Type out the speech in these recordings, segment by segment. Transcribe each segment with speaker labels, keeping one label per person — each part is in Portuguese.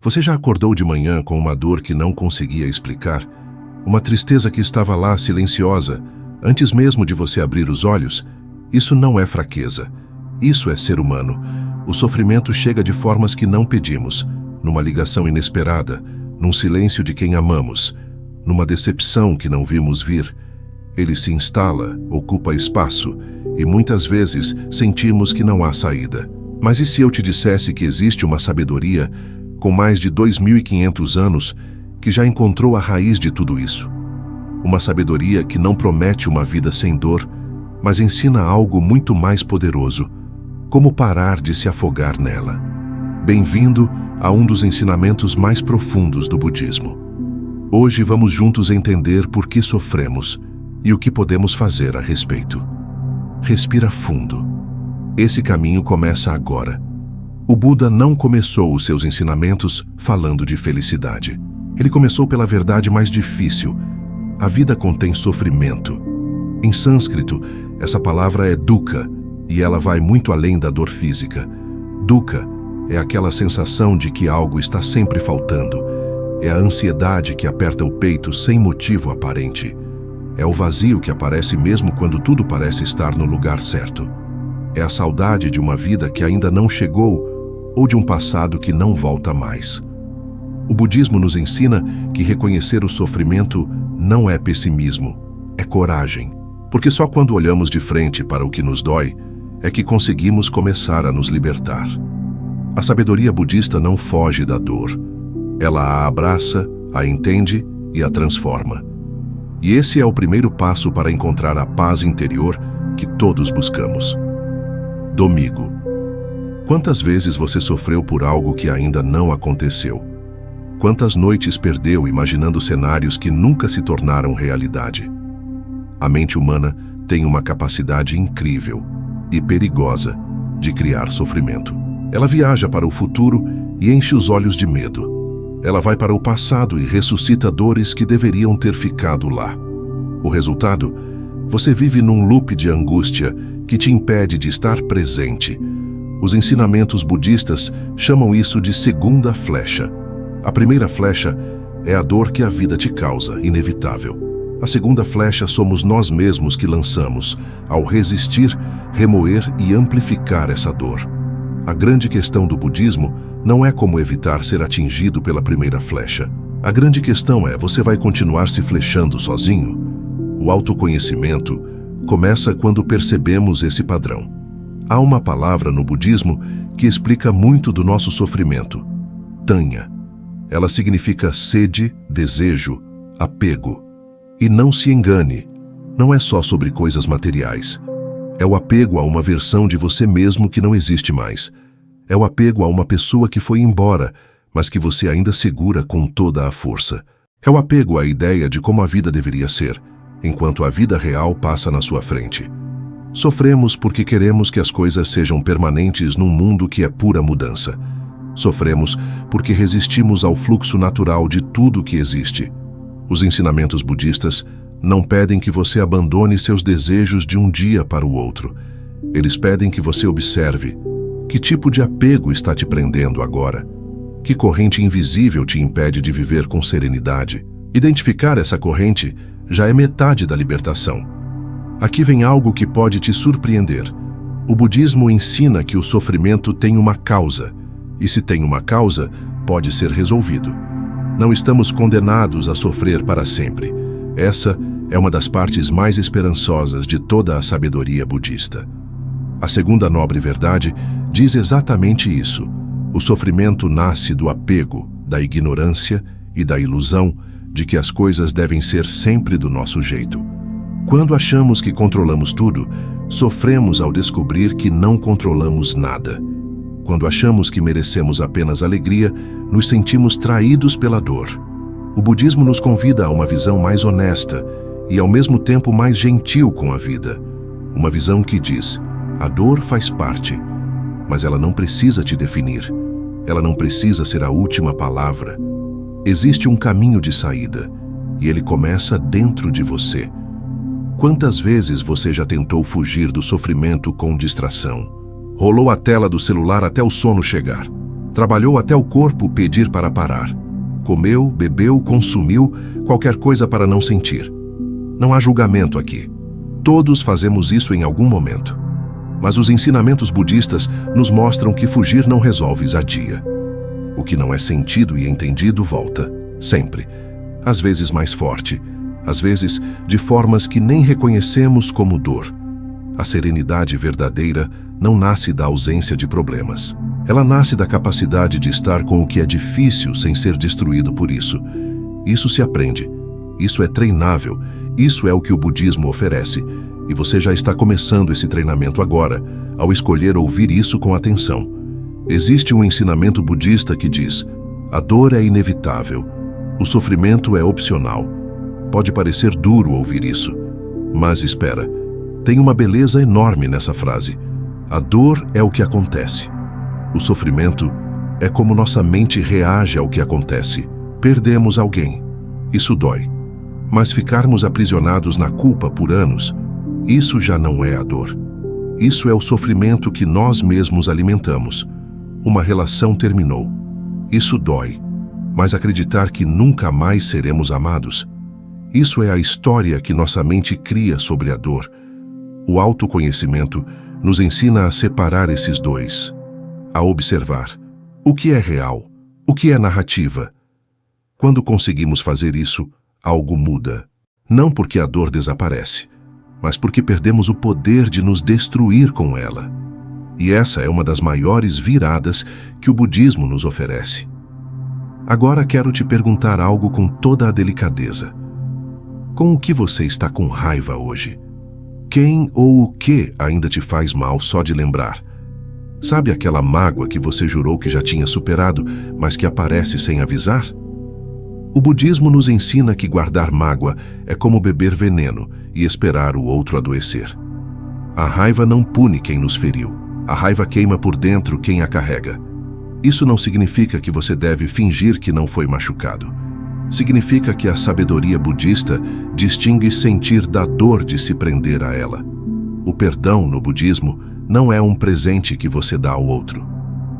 Speaker 1: Você já acordou de manhã com uma dor que não conseguia explicar? Uma tristeza que estava lá silenciosa, antes mesmo de você abrir os olhos? Isso não é fraqueza. Isso é ser humano. O sofrimento chega de formas que não pedimos, numa ligação inesperada, num silêncio de quem amamos, numa decepção que não vimos vir. Ele se instala, ocupa espaço, e muitas vezes sentimos que não há saída. Mas e se eu te dissesse que existe uma sabedoria com mais de 2.500 anos, que já encontrou a raiz de tudo isso? Uma sabedoria que não promete uma vida sem dor, mas ensina algo muito mais poderoso: como parar de se afogar nela. Bem-vindo a um dos ensinamentos mais profundos do budismo. Hoje vamos juntos entender por que sofremos e o que podemos fazer a respeito. Respira fundo. Esse caminho começa agora. O Buda não começou os seus ensinamentos falando de felicidade. Ele começou pela verdade mais difícil. A vida contém sofrimento. Em sânscrito, essa palavra é dukkha, e ela vai muito além da dor física. Dukkha é aquela sensação de que algo está sempre faltando. É a ansiedade que aperta o peito sem motivo aparente. É o vazio que aparece mesmo quando tudo parece estar no lugar certo. É a saudade de uma vida que ainda não chegou ou de um passado que não volta mais. O budismo nos ensina que reconhecer o sofrimento não é pessimismo, é coragem. Porque só quando olhamos de frente para o que nos dói é que conseguimos começar a nos libertar. A sabedoria budista não foge da dor. Ela a abraça, a entende e a transforma. E esse é o primeiro passo para encontrar a paz interior que todos buscamos. Domingo. Quantas vezes você sofreu por algo que ainda não aconteceu? Quantas noites perdeu imaginando cenários que nunca se tornaram realidade? A mente humana tem uma capacidade incrível e perigosa de criar sofrimento. Ela viaja para o futuro e enche os olhos de medo. Ela vai para o passado e ressuscita dores que deveriam ter ficado lá. O resultado? Você vive num loop de angústia que te impede de estar presente. Os ensinamentos budistas chamam isso de segunda flecha. A primeira flecha é a dor que a vida te causa, inevitável. A segunda flecha somos nós mesmos que lançamos, ao resistir, remoer e amplificar essa dor. A grande questão do budismo não é como evitar ser atingido pela primeira flecha. A grande questão é: você vai continuar se flechando sozinho? O autoconhecimento começa quando percebemos esse padrão. Há uma palavra no budismo que explica muito do nosso sofrimento: tanha. Ela significa sede, desejo, apego. E não se engane, não é só sobre coisas materiais. É o apego a uma versão de você mesmo que não existe mais. É o apego a uma pessoa que foi embora, mas que você ainda segura com toda a força. É o apego à ideia de como a vida deveria ser, enquanto a vida real passa na sua frente. Sofremos porque queremos que as coisas sejam permanentes num mundo que é pura mudança. Sofremos porque resistimos ao fluxo natural de tudo que existe. Os ensinamentos budistas não pedem que você abandone seus desejos de um dia para o outro. Eles pedem que você observe que tipo de apego está te prendendo agora. Que corrente invisível te impede de viver com serenidade. Identificar essa corrente já é metade da libertação. Aqui vem algo que pode te surpreender. O budismo ensina que o sofrimento tem uma causa, e se tem uma causa, pode ser resolvido. Não estamos condenados a sofrer para sempre. Essa é uma das partes mais esperançosas de toda a sabedoria budista. A segunda nobre verdade diz exatamente isso. O sofrimento nasce do apego, da ignorância e da ilusão de que as coisas devem ser sempre do nosso jeito. Quando achamos que controlamos tudo, sofremos ao descobrir que não controlamos nada. Quando achamos que merecemos apenas alegria, nos sentimos traídos pela dor. O budismo nos convida a uma visão mais honesta e, ao mesmo tempo, mais gentil com a vida. Uma visão que diz: a dor faz parte, mas ela não precisa te definir. Ela não precisa ser a última palavra. Existe um caminho de saída, e ele começa dentro de você. Quantas vezes você já tentou fugir do sofrimento com distração? Rolou a tela do celular até o sono chegar. Trabalhou até o corpo pedir para parar. Comeu, bebeu, consumiu qualquer coisa para não sentir. Não há julgamento aqui. Todos fazemos isso em algum momento. Mas os ensinamentos budistas nos mostram que fugir não resolve exadia. O que não é sentido e entendido volta, sempre. Às vezes mais forte, às vezes de formas que nem reconhecemos como dor. A serenidade verdadeira não nasce da ausência de problemas. Ela nasce da capacidade de estar com o que é difícil sem ser destruído por isso. Isso se aprende. Isso é treinável. Isso é o que o budismo oferece. E você já está começando esse treinamento agora, ao escolher ouvir isso com atenção. Existe um ensinamento budista que diz: a dor é inevitável, o sofrimento é opcional. Pode parecer duro ouvir isso, mas espera, tem uma beleza enorme nessa frase. A dor é o que acontece. O sofrimento é como nossa mente reage ao que acontece. Perdemos alguém. Isso dói. Mas ficarmos aprisionados na culpa por anos, isso já não é a dor. Isso é o sofrimento que nós mesmos alimentamos. Uma relação terminou. Isso dói. Mas acreditar que nunca mais seremos amados, isso é a história que nossa mente cria sobre a dor. O autoconhecimento nos ensina a separar esses dois, a observar o que é real, o que é narrativa. Quando conseguimos fazer isso, algo muda. Não porque a dor desaparece, mas porque perdemos o poder de nos destruir com ela. E essa é uma das maiores viradas que o budismo nos oferece. Agora quero te perguntar algo com toda a delicadeza. Com o que você está com raiva hoje? Quem ou o que ainda te faz mal só de lembrar? Sabe aquela mágoa que você jurou que já tinha superado, mas que aparece sem avisar? O budismo nos ensina que guardar mágoa é como beber veneno e esperar o outro adoecer. A raiva não pune quem nos feriu. A raiva queima por dentro quem a carrega. Isso não significa que você deve fingir que não foi machucado. Significa que a sabedoria budista distingue sentir da dor de se prender a ela. O perdão no budismo não é um presente que você dá ao outro.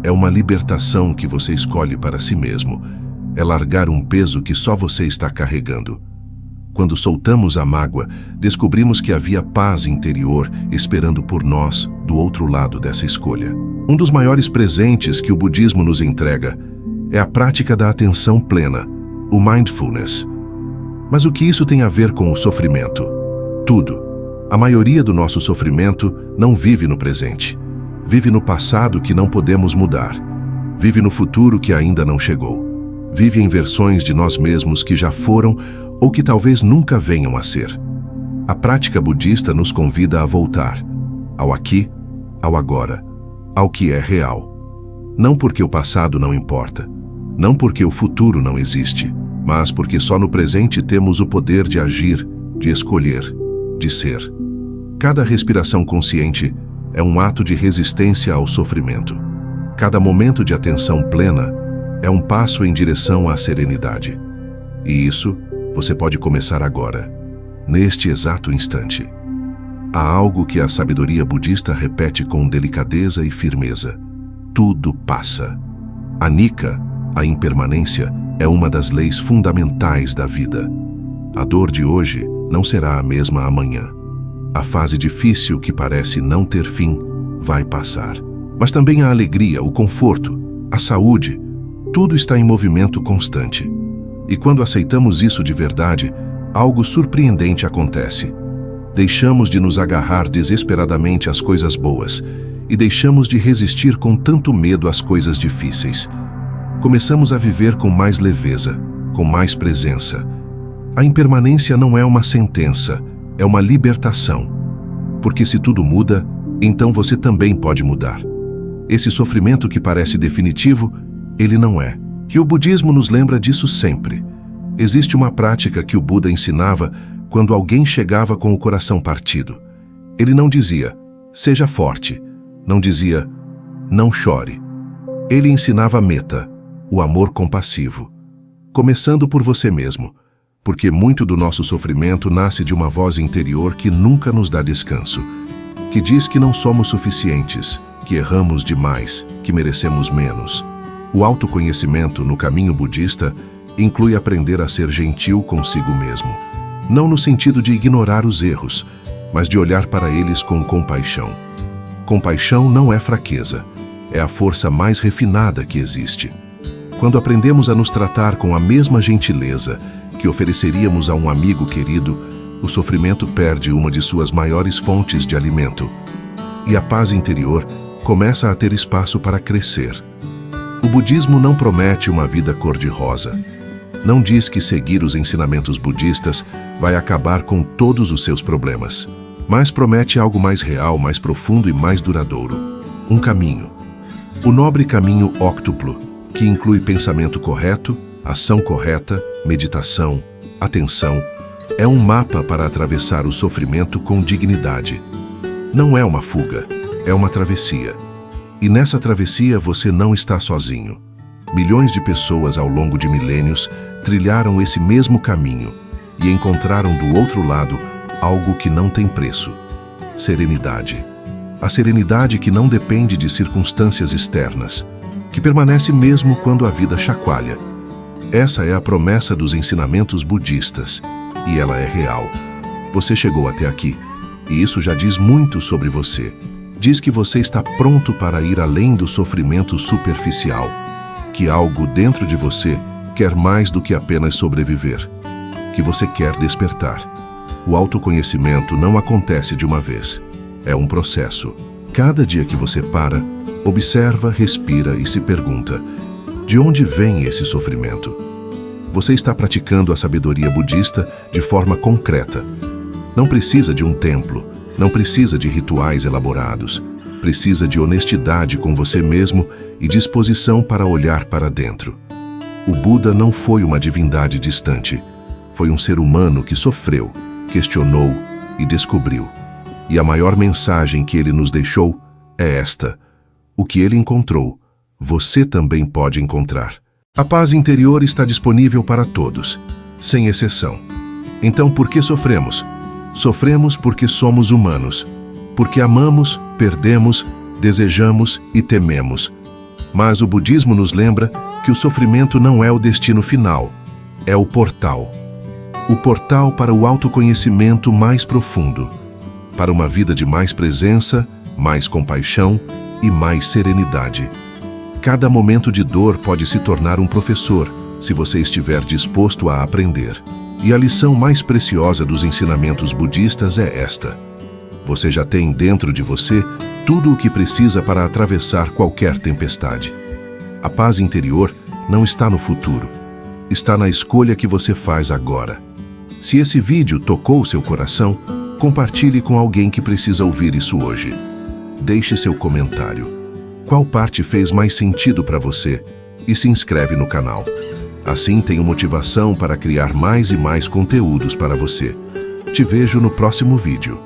Speaker 1: É uma libertação que você escolhe para si mesmo. É largar um peso que só você está carregando. Quando soltamos a mágoa, descobrimos que havia paz interior esperando por nós do outro lado dessa escolha. Um dos maiores presentes que o budismo nos entrega é a prática da atenção plena, o mindfulness. Mas o que isso tem a ver com o sofrimento? Tudo. A maioria do nosso sofrimento não vive no presente. Vive no passado que não podemos mudar. Vive no futuro que ainda não chegou. Vive em versões de nós mesmos que já foram ou que talvez nunca venham a ser. A prática budista nos convida a voltar ao aqui, ao agora, ao que é real. Não porque o passado não importa, não porque o futuro não existe, mas porque só no presente temos o poder de agir, de escolher, de ser. Cada respiração consciente é um ato de resistência ao sofrimento. Cada momento de atenção plena é um passo em direção à serenidade. E isso você pode começar agora, neste exato instante. Há algo que a sabedoria budista repete com delicadeza e firmeza. Tudo passa. Anicca, a impermanência, é uma das leis fundamentais da vida. A dor de hoje não será a mesma amanhã. A fase difícil que parece não ter fim vai passar. Mas também a alegria, o conforto, a saúde, tudo está em movimento constante. E quando aceitamos isso de verdade, algo surpreendente acontece. Deixamos de nos agarrar desesperadamente às coisas boas e deixamos de resistir com tanto medo às coisas difíceis. Começamos a viver com mais leveza, com mais presença. A impermanência não é uma sentença, é uma libertação. Porque se tudo muda, então você também pode mudar. Esse sofrimento que parece definitivo, ele não é. E o budismo nos lembra disso sempre. Existe uma prática que o Buda ensinava quando alguém chegava com o coração partido. Ele não dizia, seja forte. Não dizia, não chore. Ele ensinava metta, o amor compassivo. Começando por você mesmo, porque muito do nosso sofrimento nasce de uma voz interior que nunca nos dá descanso, que diz que não somos suficientes, que erramos demais, que merecemos menos. O autoconhecimento no caminho budista inclui aprender a ser gentil consigo mesmo. Não no sentido de ignorar os erros, mas de olhar para eles com compaixão. Compaixão não é fraqueza, é a força mais refinada que existe. Quando aprendemos a nos tratar com a mesma gentileza que ofereceríamos a um amigo querido, o sofrimento perde uma de suas maiores fontes de alimento. E a paz interior começa a ter espaço para crescer. O budismo não promete uma vida cor-de-rosa. Não diz que seguir os ensinamentos budistas vai acabar com todos os seus problemas, mas promete algo mais real, mais profundo e mais duradouro. Um caminho. O nobre caminho óctuplo, que inclui pensamento correto, ação correta, meditação, atenção, é um mapa para atravessar o sofrimento com dignidade. Não é uma fuga, é uma travessia. E nessa travessia você não está sozinho. Milhões de pessoas ao longo de milênios trilharam esse mesmo caminho e encontraram do outro lado algo que não tem preço: serenidade. A serenidade que não depende de circunstâncias externas, que permanece mesmo quando a vida chacoalha. Essa é a promessa dos ensinamentos budistas, e ela é real. Você chegou até aqui, e isso já diz muito sobre você. Diz que você está pronto para ir além do sofrimento superficial, que algo dentro de você quer mais do que apenas sobreviver, que você quer despertar. O autoconhecimento não acontece de uma vez. É um processo. Cada dia que você para, observa, respira e se pergunta: de onde vem esse sofrimento? Você está praticando a sabedoria budista de forma concreta. Não precisa de um templo, não precisa de rituais elaborados. Precisa de honestidade com você mesmo e disposição para olhar para dentro. O Buda não foi uma divindade distante. Foi um ser humano que sofreu, questionou e descobriu. E a maior mensagem que ele nos deixou é esta: o que ele encontrou, você também pode encontrar. A paz interior está disponível para todos, sem exceção. Então, por que sofremos? Sofremos porque somos humanos, porque amamos, perdemos, desejamos e tememos. Mas o budismo nos lembra que o sofrimento não é o destino final, é o portal. O portal para o autoconhecimento mais profundo, para uma vida de mais presença, mais compaixão e mais serenidade. Cada momento de dor pode se tornar um professor, se você estiver disposto a aprender. E a lição mais preciosa dos ensinamentos budistas é esta: você já tem dentro de você tudo o que precisa para atravessar qualquer tempestade. A paz interior não está no futuro, está na escolha que você faz agora. Se esse vídeo tocou seu coração, compartilhe com alguém que precisa ouvir isso hoje. Deixe seu comentário. Qual parte fez mais sentido para você? E se inscreve no canal. Assim tenho motivação para criar mais e mais conteúdos para você. Te vejo no próximo vídeo.